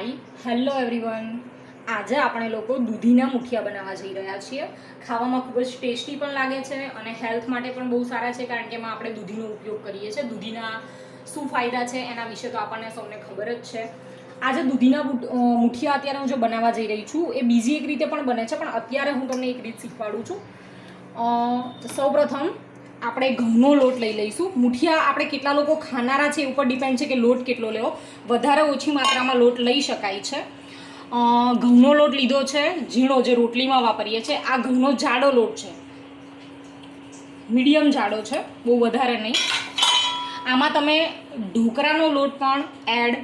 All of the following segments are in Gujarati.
હાય હેલો એવરીવન, આજે આપણે લોકો દૂધીના મુઠિયા બનાવવા જઈ રહ્યા છીએ. ખાવામાં ખૂબ જ ટેસ્ટી પણ લાગે છે અને હેલ્થ માટે પણ બહુ સારા છે, કારણ કે એમાં આપણે દૂધીનો ઉપયોગ કરીએ છીએ. દૂધીના શું ફાયદા છે એના વિશે તો આપણને સૌને ખબર જ છે. આજે દૂધીના મુઠિયા અત્યારે હું જો બનાવવા જઈ રહી છું, એ બીજી એક રીતે પણ બને છે, પણ અત્યારે હું તમને એક રીત શીખવાડું છું. સૌપ્રથમ આપણે ઘઉંનો લોટ લઈ લઈશું. મુઠિયા આપણે કેટલા લોકો ખાનારા છે એ ઉપર ડિપેન્ડ છે કે લોટ કેટલો લેવો. વધારે ઓછી માત્રામાં લોટ લઈ શકાય છે. ઘઉંનો લોટ લીધો છે, ઝીણો, જે રોટલીમાં વાપરીએ છીએ. આ ઘઉંનો જાડો લોટ છે, મીડિયમ જાડો છે, બહુ વધારે નહીં. આમાં તમે ઢોકળાનો લોટ પણ એડ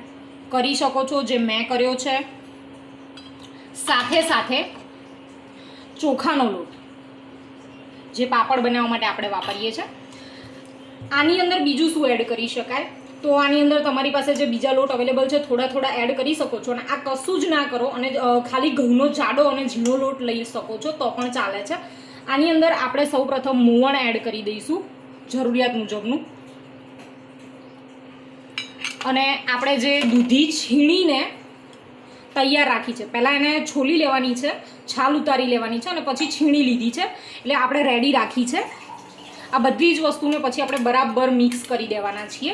કરી શકો છો, જે મેં કર્યો છે. સાથે સાથે ચોખાનો લોટ, જે પાપડ બનાવવા માટે આપણે વાપરીએ છીએ. આની અંદર બીજું શું એડ કરી શકાય? તો આની અંદર તમારી પાસે જે બીજા લોટ અવેલેબલ છે, થોડા એડ કરી શકો છો. અને આ કશું જ ના કરો અને ખાલી ઘઉંનો જાડો અને ઝીણો લોટ લઈ શકો છો તો પણ ચાલે છે. આની અંદર આપણે સૌપ્રથમ મોવણ એડ કરી દઈશું જરૂરિયાત મુજબનું. અને આપણે જે દૂધી છીણીને તૈયાર રાખી છે, પહેલાં એને છોલી લેવાની છે, છાલ ઉતારી લેવાની છે અને પછી છીણી લીધી છે, એટલે આપણે રેડી રાખી છે. આ બધી જ વસ્તુને પછી આપણે બરાબર મિક્સ કરી દેવાના છીએ.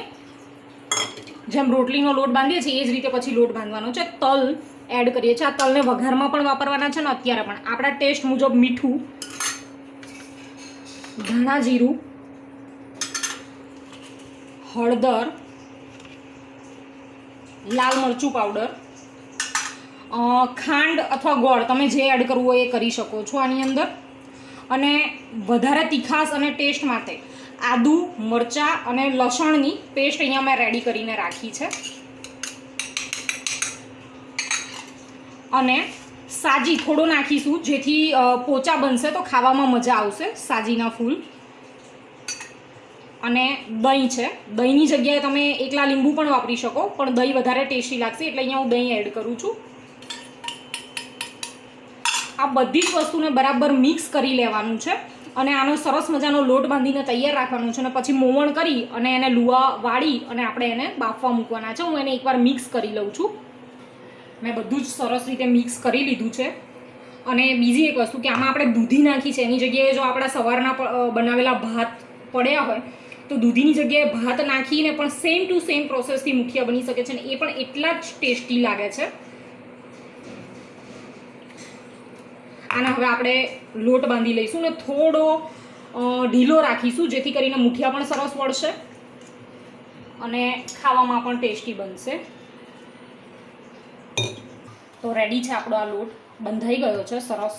જેમ રોટલીનો લોટ બાંધીએ છીએ એ જ રીતે પછી લોટ બાંધવાનો છે. તલ એડ કરીએ છીએ. આ તલને વઘારમાં પણ વાપરવાના છે અને અત્યારે પણ આપણા ટેસ્ટ મુજબ મીઠું, ધાણા જીરું, હળદર, લાલ મરચું પાવડર, ખાંડ અથવા ગોળ તમે જે એડ કરવું હોય એ કરી શકો છો આની અંદર. અને વધારે તીખાશ અને ટેસ્ટ માટે આદુ, મરચાં અને લસણની પેસ્ટ અહીંયા મેં રેડી કરીને રાખી છે. અને સાજી થોડો નાખીશું, જેથી પોચા બનશે તો ખાવામાં મજા આવશે. સાજીના ફૂલ. અને દહીં છે. દહીંની જગ્યાએ તમે એકલા લીંબુ પણ વાપરી શકો, પણ દહીં વધારે ટેસ્ટી લાગશે એટલે અહીંયા હું દહીં એડ કરું છું. આ બધી જ વસ્તુને બરાબર મિક્સ કરી લેવાનું છે અને આનો સરસ મજાનો લોટ બાંધીને તૈયાર રાખવાનો છે. અને પછી મોવણ કરી અને એને લુવા વાળી અને આપણે એને બાફવા મૂકવાના છે. હું એને એકવાર મિક્સ કરી લઉં છું. મેં બધું જ સરસ રીતે મિક્સ કરી લીધું છે. અને બીજી એક વસ્તુ કે આમાં આપણે દૂધી નાખી છે, એની જગ્યાએ જો આપણા સવારના બનાવેલા ભાત પડ્યા હોય તો દૂધીની જગ્યાએ ભાત નાખીને પણ સેમ ટુ સેમ પ્રોસેસથી મુઠિયા બની શકે છે અને એ પણ એટલા જ ટેસ્ટી લાગે છે. આને હવે આપણે લોટ બાંધી લઈશું ને થોડો ઢીલો રાખીશું, જેથી કરીને મુઠિયા પણ સરસ વળશે અને ખાવામાં પણ ટેસ્ટી બનશે. તો રેડી છે આપણો આ લોટ, બંધાઈ ગયો છે સરસ.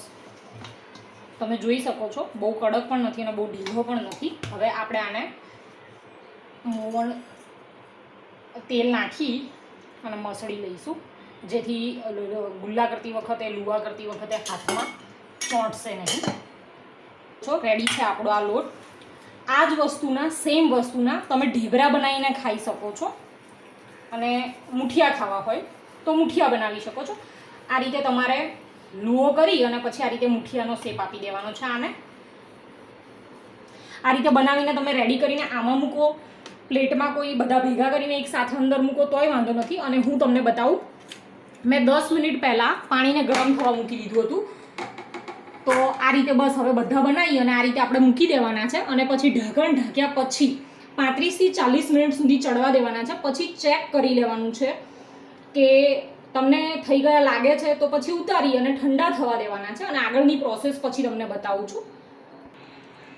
તમે જોઈ શકો છો, બહુ કડક પણ નથી અને બહુ ઢીલો પણ નથી. હવે આપણે આને મોવણ તેલ નાખી અને મસળી લઈશું, જેથી ગુલ્લા કરતી વખતે, લુવા કરતી વખતે હાથમાં ચોંટશે નહીં. જો રેડી છે આપણો આ લોટ. આ જ વસ્તુના, સેમ વસ્તુના તમે ઢેબરા બનાવીને ખાઈ શકો છો. અને મુઠિયા ખાવા હોય તો મુઠિયા બનાવી શકો છો. આ રીતે તમારે લુઓ કરી અને પછી આ રીતે મુઠિયાનો શેપ આપી દેવાનો છે. આને આ રીતે બનાવીને તમે રેડી કરીને આમાં મૂકો, પ્લેટમાં કોઈ બધા ભેગા કરીને એક સાથે અંદર મૂકો તોય વાંધો નથી. અને હું તમને બતાવું, મેં 10 મિનિટ પહેલાં પાણીને ગરમ થવા મૂકી દીધું હતું. તો આ રીતે બસ હવે બધા બનાવી અને આ રીતે આપણે મૂકી દેવાના છે. અને પછી ઢાંકણ ઢાંક્યા પછી 35 થી 40 મિનિટ સુધી ચડવા દેવાના છે. પછી ચેક કરી લેવાનું છે કે તમને થઈ ગયા લાગે છે તો પછી ઉતારી અને ઠંડા થવા દેવાના છે. અને આગળની પ્રોસેસ પછી તમને બતાવું છું.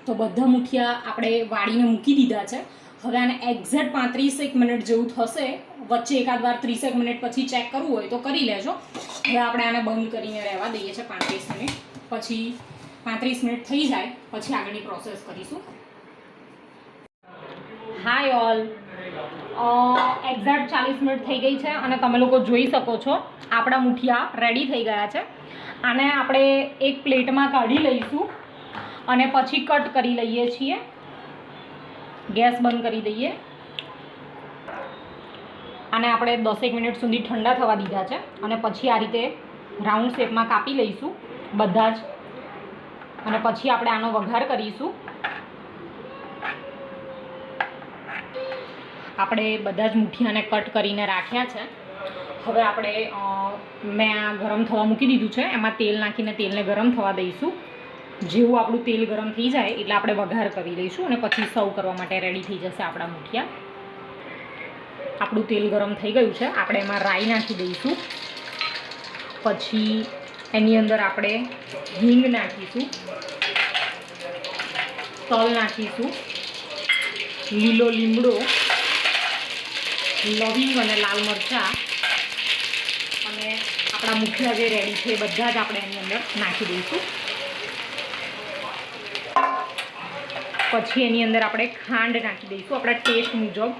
તો બધા મુઠિયા આપણે વાળીને મૂકી દીધા છે. હવે આને એક્ઝેક્ટ 35 મિનિટ જેવું થશે. વચ્ચે એકાદ વાર 30 મિનિટ પછી ચેક કરવું હોય તો કરી લેજો. હવે આપણે આને બંધ કરીને રહેવા દઈએ છીએ 35 મિનિટ. પછી 35 મિનિટ થઈ જાય પછી આગળની પ્રોસેસ કરીશું. હાય ઓલ, એક્ઝેક્ટ 40 મિનિટ થઈ ગઈ છે અને તમે લોકો જોઈ શકો છો આપણા મુઠિયા રેડી થઈ ગયા છે. આને આપણે એક પ્લેટમાં કાઢી લઈશું અને પછી કટ કરી લઈએ છીએ. ગેસ બંધ કરી દઈએ. આને આપણે 10 મિનિટ સુધી ઠંડા થવા દીધા છે અને પછી આ રીતે રાઉન્ડ શેપમાં કાપી લઈશું બધા જ. અને પછી આપણે આનો વઘાર કરીશું. આપણે બધા જ મુઠિયાને કટ કરીને રાખ્યા છે હવે આપણે મેં આ ગરમ થવા મૂકી દીધું છે, એમાં તેલ નાખીને તેલને ગરમ થવા દઈશું. જેવું આપણું તેલ ગરમ થઈ જાય એટલે આપણે વઘાર કરી લઈશું અને પછી સર્વ કરવા માટે રેડી થઈ જશે આપણા મુઠિયા. આપણું તેલ ગરમ થઈ ગયું છે, આપણે એમાં રાઈ નાખી દઈશું. પછી એની અંદર આપણે હિંગ નાખીશું, તલ નાખીશું, લીલો લીમડો, લવિંગ અને લાલ મરચાં અને આપણા મુઠિયા જે રેડી છે એ બધા જ આપણે એની અંદર નાખી દઈશું. પછી એની અંદર આપણે ખાંડ નાખી દઈશું આપણા ટેસ્ટ મુજબ.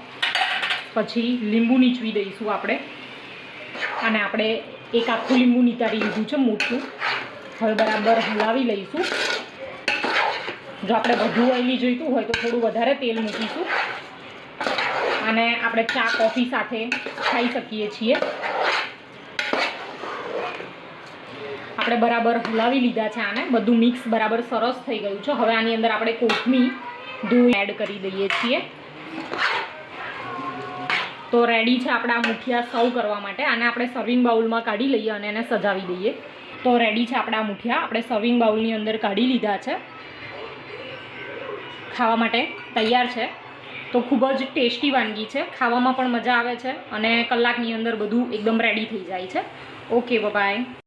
પછી લીંબુ નીચવી દઈશું આપણે, અને આપણે એક આખું લીંબુ નિતારી લીધું છે મોટું. હવે બરાબર હલાવી લઈશું. જો આપણે વધુ ઓઈલી જોઈતું હોય તો થોડું વધારે તેલ મૂકીશું, અને આપણે ચા કોફી સાથે ખાઈ શકીએ છીએ. આપણે બરાબર હલાવી લીધા છે આને, બધું મિક્સ બરાબર સરસ થઈ ગયું છે. હવે આની અંદર આપણે કોથમીર ધોઈ એડ કરી દઈએ છીએ. તો રેડી છે આપણા મુઠિયા સર્વ કરવા માટે. આને આપણે સર્વિંગ બાઉલમાં કાઢી લઈએ અને એને સજાવી દઈએ. તો રેડી છે આપણા મુઠિયા, આપણે સર્વિંગ બાઉલની અંદર કાઢી લીધા છે, ખાવા માટે તૈયાર છે. તો ખૂબ જ ટેસ્ટી વાનગી છે, ખાવામાં પણ મજા આવે છે અને કલાકની અંદર બધું એકદમ રેડી થઈ જાય છે. Okay, by.